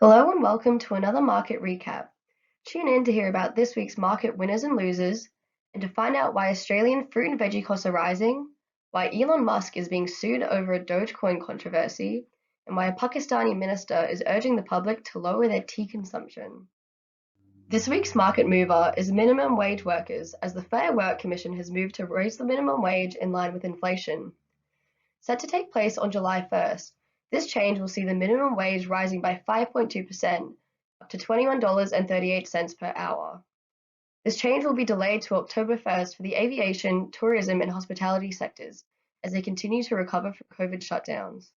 Hello and welcome to another market recap. Tune in to hear about this week's market winners and losers, and to find out why Australian fruit and veggie costs are rising, why Elon Musk is being sued over a Dogecoin controversy, and why a Pakistani minister is urging the public to lower their tea consumption. This week's market mover is minimum wage workers, as the Fair Work Commission has moved to raise the minimum wage in line with inflation. Set to take place on July 1st, this change will see the minimum wage rising by 5.2%, up to $21.38 per hour. This change will be delayed to October 1st for the aviation, tourism, and hospitality sectors as they continue to recover from COVID shutdowns.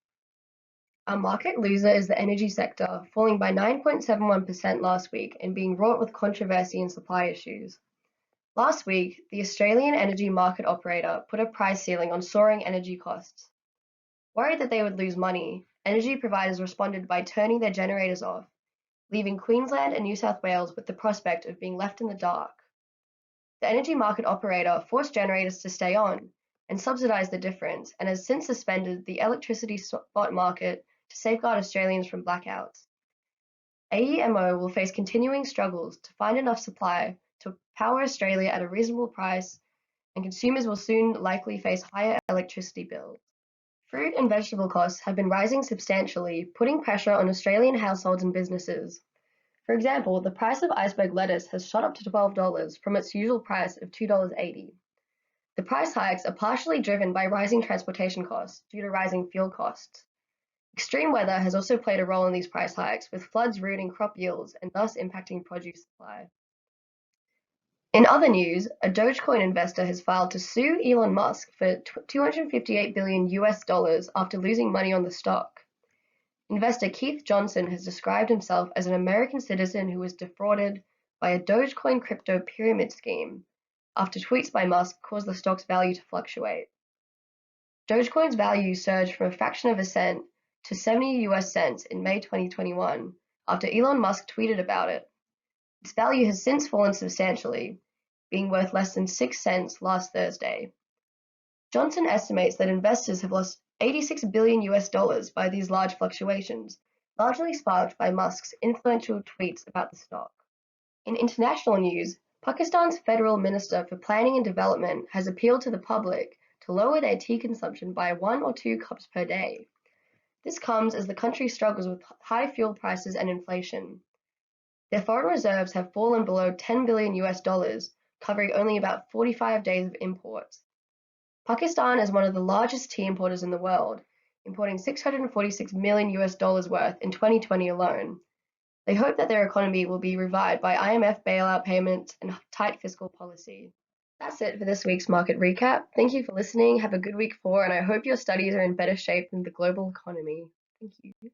Our market loser is the energy sector, falling by 9.71% last week and being wrought with controversy and supply issues. Last week, the Australian Energy Market Operator put a price ceiling on soaring energy costs. Worried that they would lose money, energy providers responded by turning their generators off, leaving Queensland and New South Wales with the prospect of being left in the dark. The energy market operator forced generators to stay on and subsidised the difference, and has since suspended the electricity spot market to safeguard Australians from blackouts. AEMO will face continuing struggles to find enough supply to power Australia at a reasonable price, and consumers will soon likely face higher electricity bills. Fruit and vegetable costs have been rising substantially, putting pressure on Australian households and businesses. For example, the price of iceberg lettuce has shot up to $12 from its usual price of $2.80. The price hikes are partially driven by rising transportation costs due to rising fuel costs. Extreme weather has also played a role in these price hikes, with floods ruining crop yields and thus impacting produce supply. In other news, a Dogecoin investor has filed to sue Elon Musk for $258 billion after losing money on the stock. Investor Keith Johnson has described himself as an American citizen who was defrauded by a Dogecoin crypto pyramid scheme after tweets by Musk caused the stock's value to fluctuate. Dogecoin's value surged from a fraction of a cent to 70 US cents in May 2021 after Elon Musk tweeted about it. Its value has since fallen substantially, being worth less than 6 cents last Thursday. Johnson estimates that investors have lost $86 billion by these large fluctuations, largely sparked by Musk's influential tweets about the stock. In international news, Pakistan's Federal Minister for Planning and Development has appealed to the public to lower their tea consumption by 1 or 2 cups per day. This comes as the country struggles with high fuel prices and inflation. Their foreign reserves have fallen below $10 billion, covering only about 45 days of imports. Pakistan is one of the largest tea importers in the world, importing $646 million worth in 2020 alone. They hope that their economy will be revived by IMF bailout payments and tight fiscal policy. That's it for this week's market recap. Thank you for listening. Have a good week 4, and I hope your studies are in better shape than the global economy. Thank you.